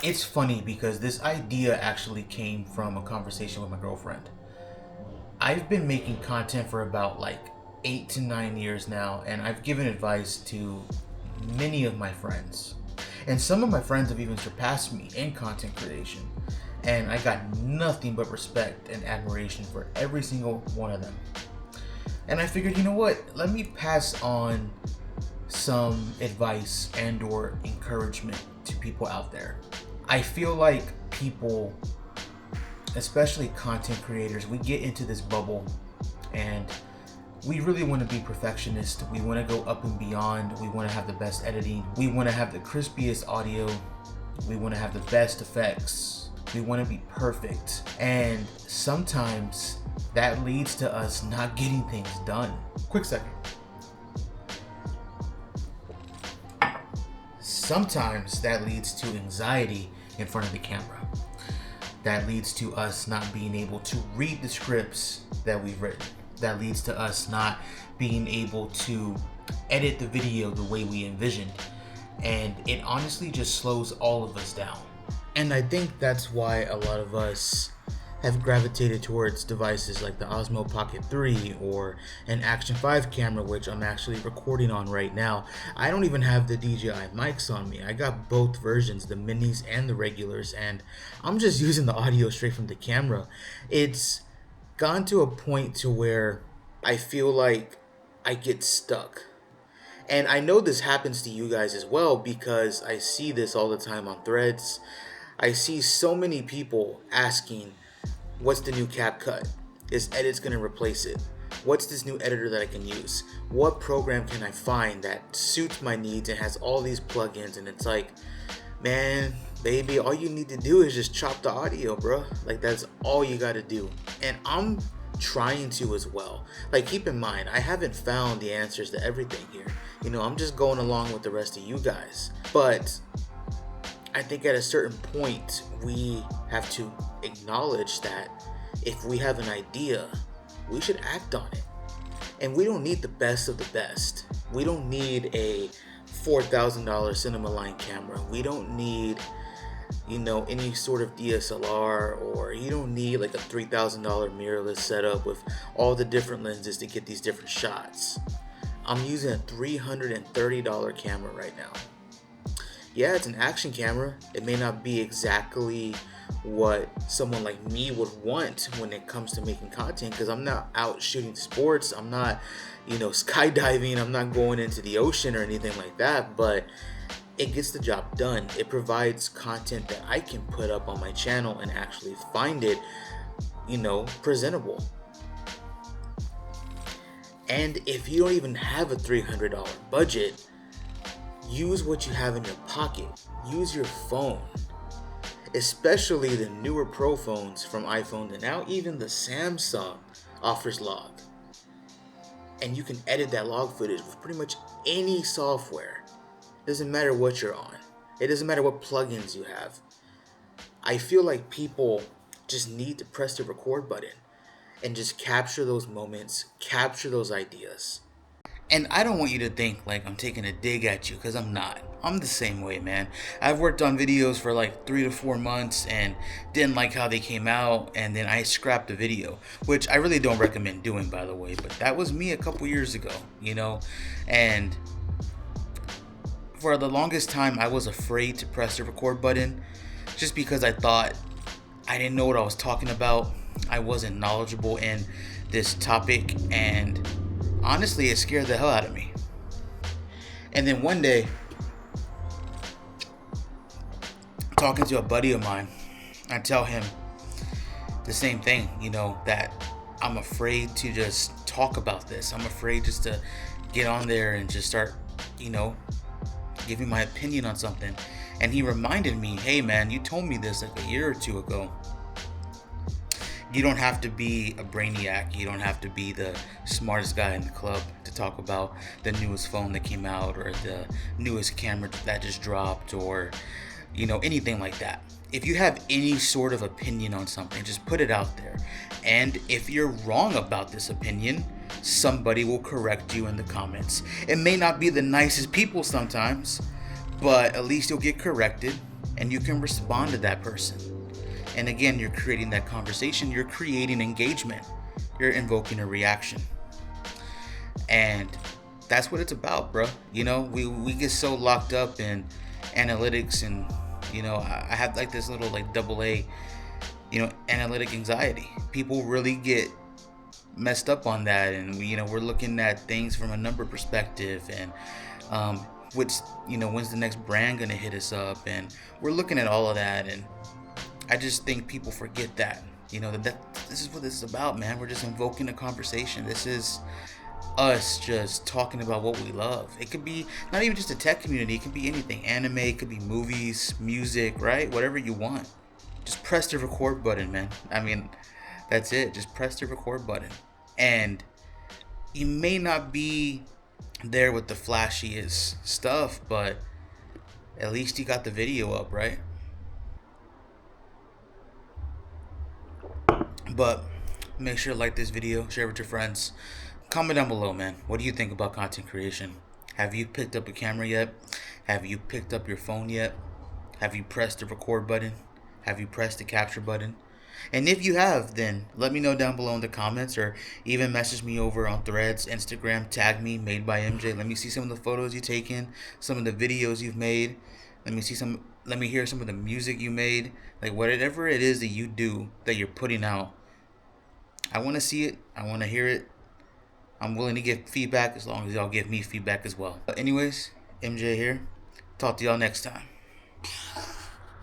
It's funny because this idea actually came from a conversation with my girlfriend. I've been making content for about like 8 to 9 years now, and I've given advice to many of my friends. And some of my friends have even surpassed me in content creation. And I got nothing but respect and admiration for every single one of them. And I figured, you know what? Let me pass on some advice and or encouragement to people out there. I feel like people, especially content creators, we get into this bubble and we really want to be perfectionists. We want to go up and beyond. We want to have the best editing. We want to have the crispiest audio. We want to have the best effects. We want to be perfect. And sometimes that leads to us not getting things done. Quick second. Sometimes that leads to anxiety in front of the camera. That leads to us not being able to read the scripts that we've written. That leads to us not being able to edit the video the way we envisioned. And it honestly just slows all of us down. And I think that's why a lot of us have gravitated towards devices like the Osmo Pocket 3 or an Action 5 camera, which I'm actually recording on right now. I don't even have the DJI mics on me. I got both versions, the minis and the regulars, and I'm just using the audio straight from the camera. It's gone to a point to where I feel like I get stuck. And I know this happens to you guys as well because I see this all the time on threads. I see so many people asking, what's the new CapCut? Is Edit's gonna replace it? What's this new editor that I can use? What program can I find that suits my needs and has all these plugins? And it's like, man, baby, all you need to do is just chop the audio, bro. Like, that's all you gotta do. And I'm trying to as well. Like, keep in mind, I haven't found the answers to everything here. You know, I'm just going along with the rest of you guys. But I think at a certain point, we have to acknowledge that if we have an idea, we should act on it. And we don't need the best of the best. We don't need a $4,000 cinema line camera. We don't need, any sort of DSLR, or you don't need like a $3,000 mirrorless setup with all the different lenses to get these different shots. I'm using a $330 camera right now. Yeah, it's an action camera. It may not be exactly what someone like me would want when it comes to making content, because I'm not out shooting sports. I'm not, skydiving. I'm not going into the ocean or anything like that, but it gets the job done. It provides content that I can put up on my channel and actually find it, presentable. And if you don't even have a $300 budget, use what you have in your pocket. Use your phone. Especially the newer Pro phones from iPhone, and now even the Samsung offers log. And you can edit that log footage with pretty much any software. Doesn't matter what you're on. It doesn't matter what plugins you have. I feel like people just need to press the record button and just capture those moments, capture those ideas. And I don't want you to think like I'm taking a dig at you, because I'm not. I'm the same way, man. I've worked on videos for like 3 to 4 months and didn't like how they came out, and then I scrapped the video, which I really don't recommend doing, by the way, but that was me a couple years ago, and for the longest time I was afraid to press the record button just because I thought I didn't know what I was talking about. I wasn't knowledgeable in this topic, and honestly, it scared the hell out of me. And then one day, talking to a buddy of mine, I tell him the same thing, that I'm afraid to just talk about this. I'm afraid just to get on there and just start, giving my opinion on something. And he reminded me, hey man, you told me this like a year or two ago. You don't have to be a brainiac. You don't have to be the smartest guy in the club to talk about the newest phone that came out, or the newest camera that just dropped, or, anything like that. If you have any sort of opinion on something, just put it out there. And if you're wrong about this opinion, somebody will correct you in the comments. It may not be the nicest people sometimes, but at least you'll get corrected. and you can respond to that person. And again, you're creating that conversation, you're creating engagement, you're invoking a reaction. And that's what it's about, bro. We get so locked up in analytics, and I have like this little like double A, analytic anxiety. People really get messed up on that, and we're looking at things from a number perspective, and when's the next brand gonna hit us up, and we're looking at all of that. And I just think people forget that this is what this is about, man. We're just invoking a conversation. This is us just talking about what we love. It could be not even just a tech community, it could be anything. Anime, it could be movies, music, right? Whatever you want. Just press the record button, man. I mean, that's it. Just press the record button. And you may not be there with the flashiest stuff, but at least you got the video up, right? But make sure to like this video, share it with your friends. Comment down below, man. What do you think about content creation? Have you picked up a camera yet? Have you picked up your phone yet? Have you pressed the record button? Have you pressed the capture button? And if you have, then let me know down below in the comments, or even message me over on Threads, Instagram, tag me, Made by MJ. Let me see some of the photos you've taken, some of the videos you've made. Let me hear some of the music you made. Like whatever it is that you do, that you're putting out. I want to see it. I want to hear it. I'm willing to give feedback as long as y'all give me feedback as well. But anyways, MJ here. Talk to y'all next time.